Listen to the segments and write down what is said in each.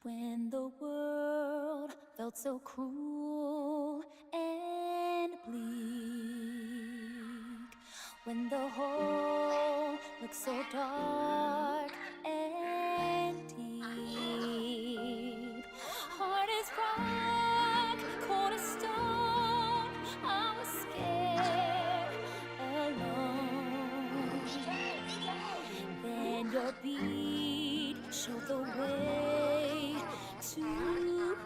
When the world felt so cruel and bleak, when the hole looked so dark and deep, hard as rock, cold as stone, I was scared, alone. Then your beat showed the way to you.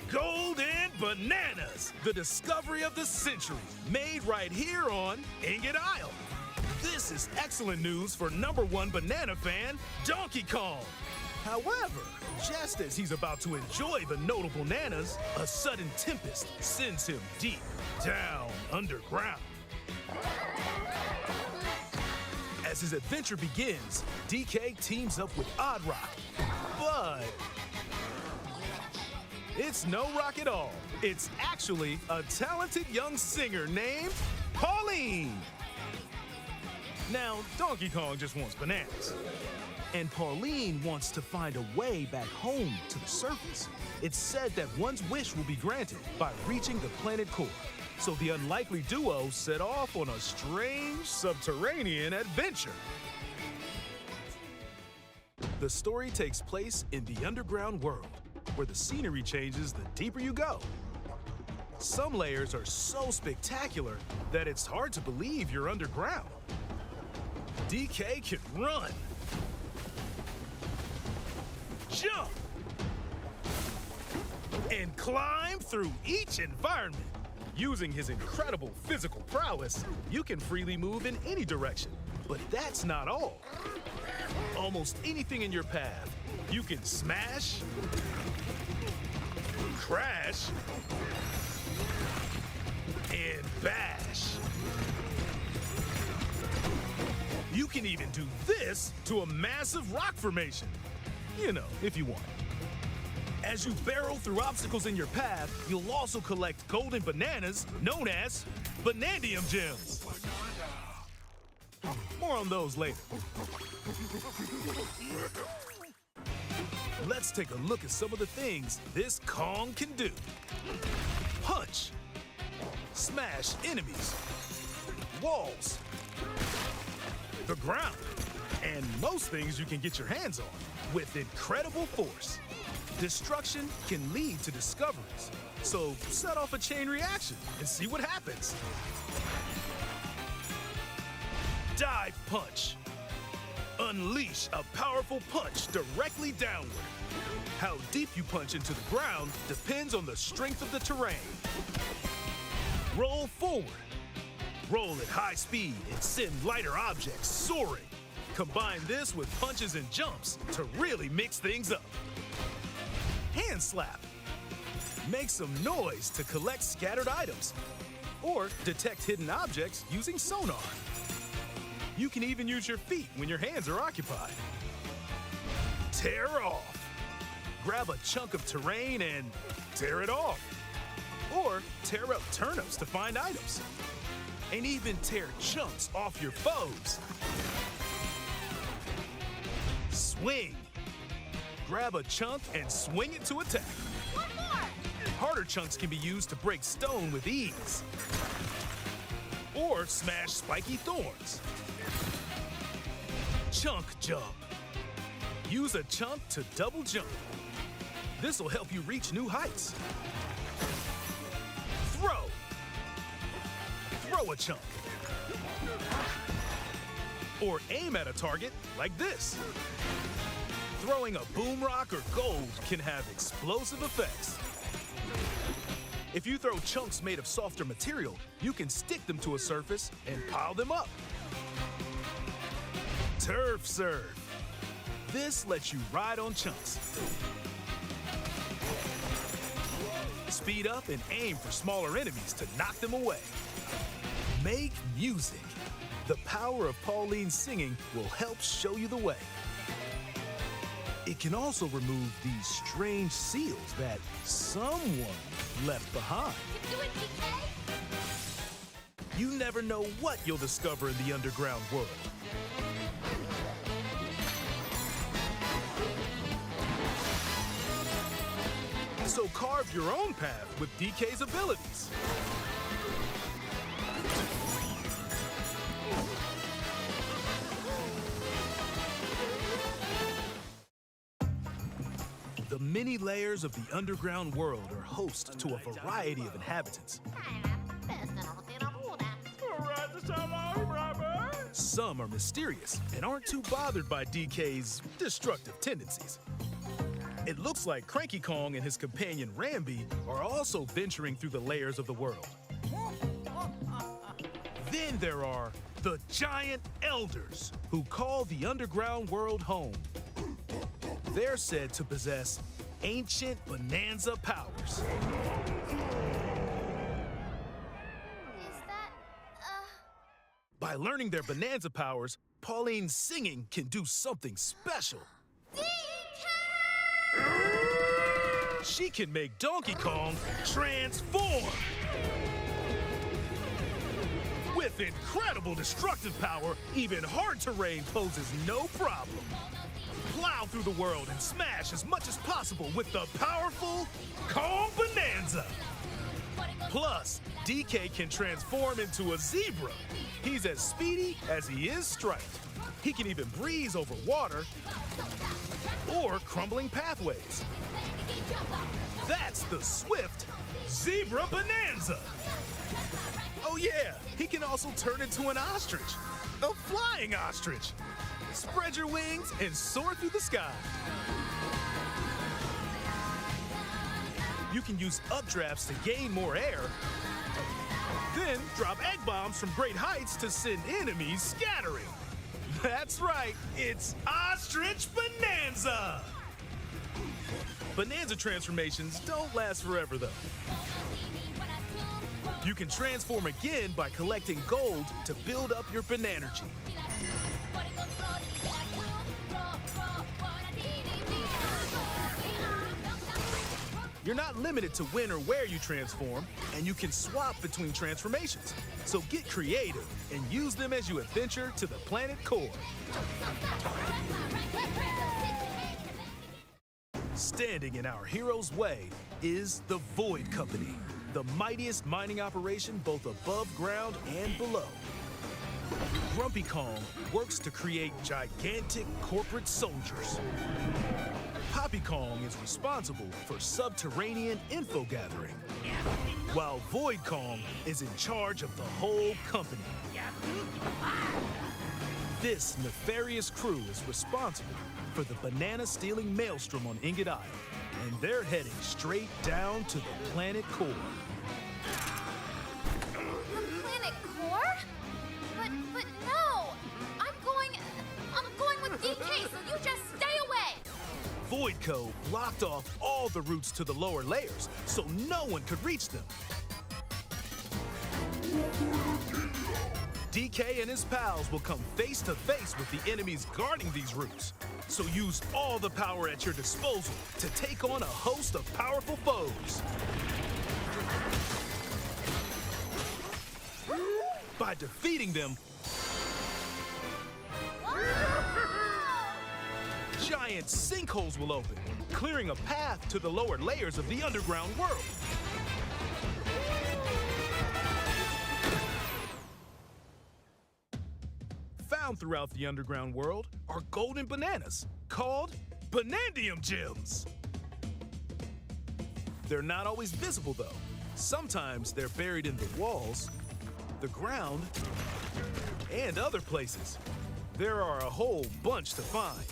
Golden Bananas, the discovery of the century, made right here on Ingot Isle. This is excellent news for #1 banana fan, Donkey Kong. However, just as he's about to enjoy the notable bananas, a sudden tempest sends him deep down underground. As his adventure begins, DK teams up with Odd Rock, but it's no rock at all. It's actually a talented young singer named Pauline. Now, Donkey Kong just wants bananas. And Pauline wants to find a way back home to the surface. It's said that one's wish will be granted by reaching the planet core. So the unlikely duo set off on a strange subterranean adventure. The story takes place in the underground world, where the scenery changes the deeper you go. Some layers are so spectacular that it's hard to believe you're underground. DK can run, jump, and climb through each environment. Using his incredible physical prowess, you can freely move in any direction. But that's not all. Almost anything in your path, you can smash, crash, and bash. You can even do this to a massive rock formation. You know, if you want. As you barrel through obstacles in your path, you'll also collect golden bananas known as Banandium gems. More on those later. Let's take a look at some of the things this Kong can do. Punch, smash enemies, walls, the ground, and most things you can get your hands on with incredible force. Destruction can lead to discoveries, so set off a chain reaction and see what happens. Dive punch. Unleash a powerful punch directly downward. How deep you punch into the ground depends on the strength of the terrain. Roll forward. Roll at high speed and send lighter objects soaring. Combine this with punches and jumps to really mix things up. Hand slap. Make some noise to collect scattered items or detect hidden objects using sonar. You can even use your feet when your hands are occupied. Tear off. Grab a chunk of terrain and tear it off. Or tear up turnips to find items. And even tear chunks off your foes. Swing. Grab a chunk and swing it to attack. One more! Harder chunks can be used to break stone with ease. Or smash spiky thorns. Chunk jump. Use a chunk to double jump. This will help you reach new heights. Throw. Throw a chunk. Or aim at a target like this. Throwing a boom rock or gold can have explosive effects. If you throw chunks made of softer material, you can stick them to a surface and pile them up. Turf serve. This lets you ride on chunks, speed up, and aim for smaller enemies to knock them away. Make music. The power of Pauline's singing will help show you the way. It can also remove these strange seals that someone left behind. Do it, DK! You never know what you'll discover in the underground world. So carve your own path with DK's abilities. The many layers of the underground world are host to a variety of inhabitants. Some are mysterious and aren't too bothered by DK's destructive tendencies. It looks like Cranky Kong and his companion Rambi are also venturing through the layers of the world. Then there are the Giant Elders, who call the underground world home. They're said to possess ancient Bananza powers. Is that, By learning their Bananza powers, Pauline's singing can do something special. She can make Donkey Kong transform! With incredible destructive power, even hard terrain poses no problem. Plow through the world and smash as much as possible with the powerful Kong Bananza. Plus, DK can transform into a zebra. He's as speedy as he is striped. He can even breeze over water or crumbling pathways. That's the swift Zebra Bananza. Oh yeah, he can also turn into an ostrich, a flying ostrich. Spread your wings and soar through the sky. You can use updrafts to gain more air, then drop egg bombs from great heights to send enemies scattering. That's right, it's Ostrich Bananza! Bananza transformations don't last forever, though. You can transform again by collecting gold to build up your Banergy. You're not limited to when or where you transform, and you can swap between transformations. So get creative and use them as you adventure to the planet core. Standing in our hero's way is the Void Company, the mightiest mining operation both above ground and below. Grumpy Kong works to create gigantic corporate soldiers. Poppy Kong is responsible for subterranean info gathering, while Void Kong is in charge of the whole company. This nefarious crew is responsible for the banana-stealing maelstrom on Ingot Isle, and they're heading straight down to the planet core. The planet core? But no! I'm going with DK, so you just stay away! Voidco blocked off all the routes to the lower layers, so no one could reach them. DK and his pals will come face to face with the enemies guarding these routes. So use all the power at your disposal to take on a host of powerful foes. By defeating them, giant sinkholes will open, clearing a path to the lower layers of the underground world. Found throughout the underground world are golden bananas called Banandium Gems. They're not always visible though. Sometimes they're buried in the walls, the ground, and other places. There are a whole bunch to find.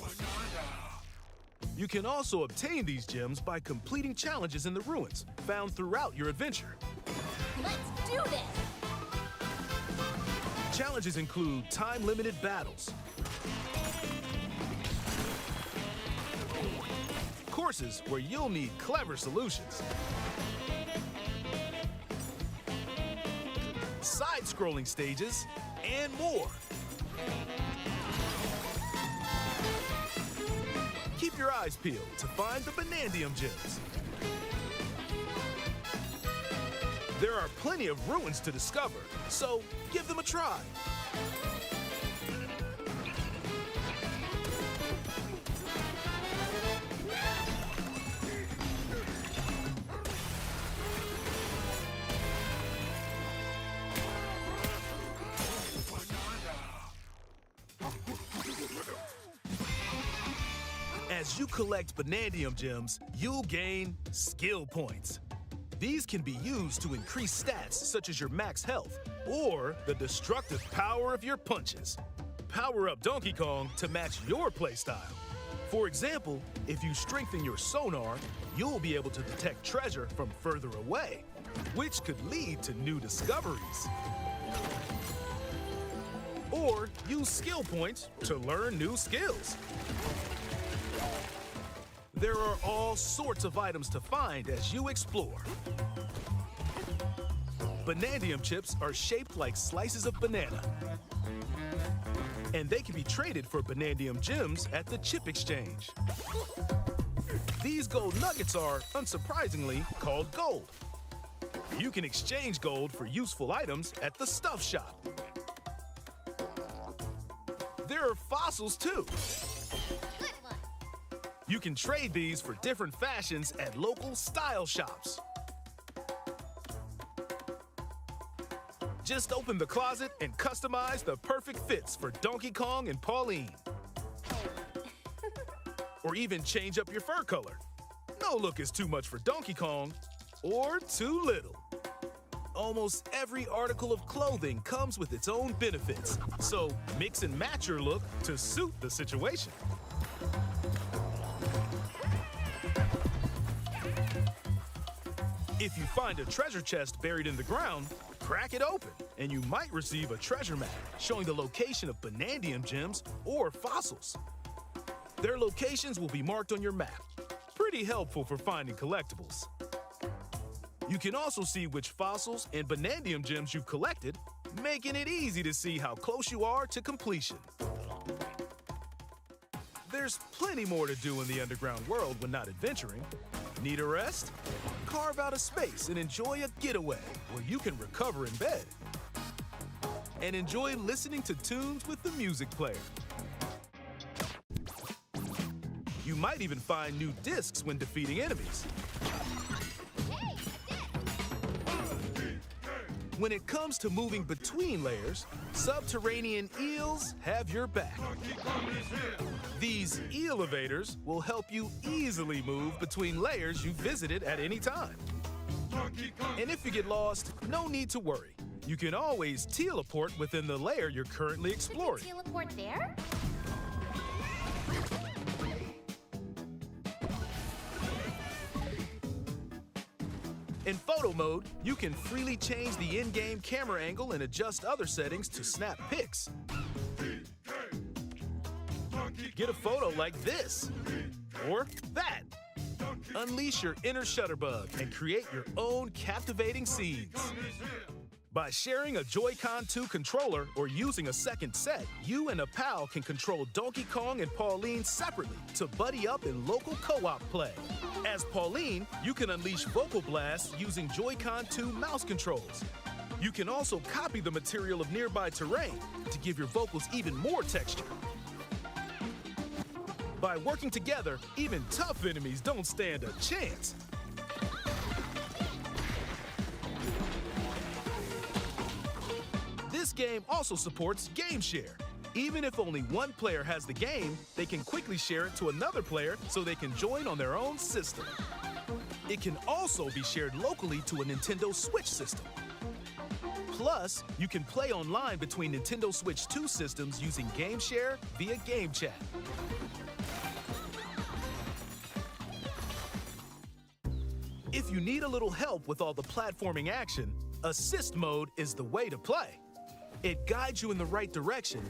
You can also obtain these gems by completing challenges in the ruins found throughout your adventure. Let's do this! Challenges include time-limited battles, courses where you'll need clever solutions. Side-scrolling stages, and more. Keep your eyes peeled to find the Banandium gems. There are plenty of ruins to discover, so give them a try. As you collect Banandium gems, you'll gain skill points. These can be used to increase stats such as your max health or the destructive power of your punches. Power up Donkey Kong to match your playstyle. For example, if you strengthen your sonar, you'll be able to detect treasure from further away, which could lead to new discoveries. Or use skill points to learn new skills. There are all sorts of items to find as you explore. Banandium chips are shaped like slices of banana. And they can be traded for Banandium gems at the chip exchange. These gold nuggets are, unsurprisingly, called gold. You can exchange gold for useful items at the stuff shop. There are fossils too. You can trade these for different fashions at local style shops. Just open the closet and customize the perfect fits for Donkey Kong and Pauline. Or even change up your fur color. No look is too much for Donkey Kong, or too little. Almost every article of clothing comes with its own benefits, so mix and match your look to suit the situation. If you find a treasure chest buried in the ground, crack it open, and you might receive a treasure map showing the location of Banandium gems or fossils. Their locations will be marked on your map. Pretty helpful for finding collectibles. You can also see which fossils and Banandium gems you've collected, making it easy to see how close you are to completion. There's plenty more to do in the underground world when not adventuring. Need a rest? Carve out a space and enjoy a getaway where you can recover in bed. And enjoy listening to tunes with the music player. You might even find new discs when defeating enemies. When it comes to moving between layers, subterranean eels have your back. These elevators will help you easily move between layers you visited at any time. And if you get lost, no need to worry. You can always teleport within the layer you're currently exploring. Teleport there? In photo mode, you can freely change the in-game camera angle and adjust other settings to snap pics. Get a photo like this, or that. Unleash your inner shutterbug and create your own captivating scenes. By sharing a Joy-Con 2 controller or using a second set, you and a pal can control Donkey Kong and Pauline separately to buddy up in local co-op play. As Pauline, you can unleash vocal blasts using Joy-Con 2 mouse controls. You can also copy the material of nearby terrain to give your vocals even more texture. By working together, even tough enemies don't stand a chance. This game also supports Game Share. Even if only one player has the game, they can quickly share it to another player so they can join on their own system. It can also be shared locally to a Nintendo Switch system. Plus, you can play online between Nintendo Switch 2 systems using Game Share via Game Chat. If you need a little help with all the platforming action, Assist Mode is the way to play. It guides you in the right direction,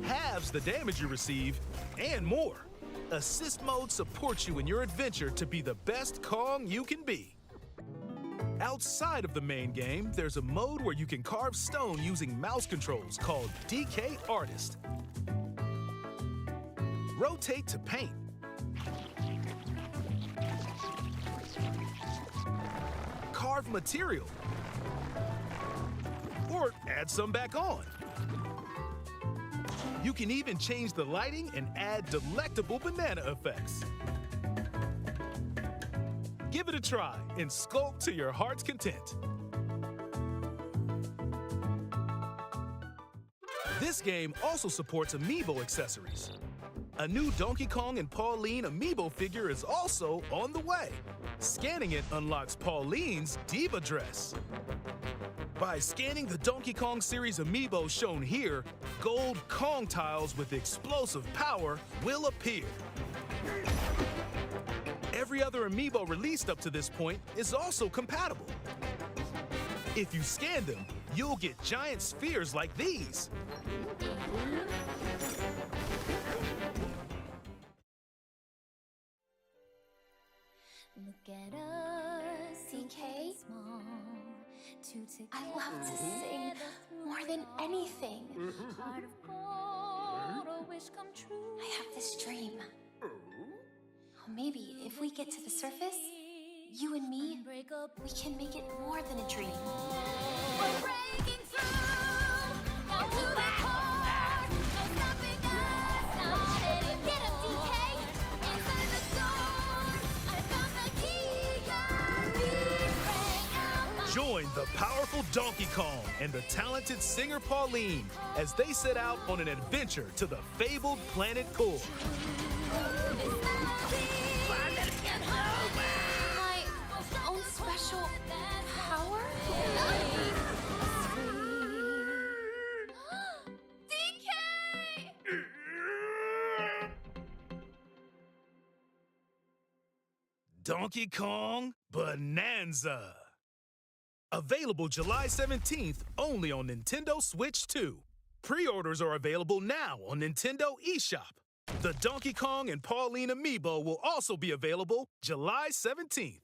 halves the damage you receive, and more. Assist mode supports you in your adventure to be the best Kong you can be. Outside of the main game, there's a mode where you can carve stone using mouse controls called DK Artist. Rotate to paint. Carve material. Or add some back on. You can even change the lighting and add delectable banana effects. Give it a try and sculpt to your heart's content. This game also supports amiibo accessories. A new Donkey Kong and Pauline amiibo figure is also on the way. Scanning it unlocks Pauline's diva dress. By scanning the Donkey Kong series amiibo shown here, gold Kong tiles with explosive power will appear. Every other amiibo released up to this point is also compatible. If you scan them, you'll get giant spheres like these. Look at us, DK. I love to sing more than anything. Heart of gold, a wish come true. I have this dream. Oh, maybe if we get to the surface, you and me, we can make it more than a dream. We're breaking through, down to the core. No stopping us, not letting get him, DK. Inside the door, I found the key. Got me bring out my Join the powerful Donkey Kong and the talented singer Pauline as they set out on an adventure to the fabled planet Core. My own special power? DK! Donkey Kong Bananza. Available July 17th only on Nintendo Switch 2. Pre-orders are available now on Nintendo eShop. The Donkey Kong and Pauline amiibo will also be available July 17th.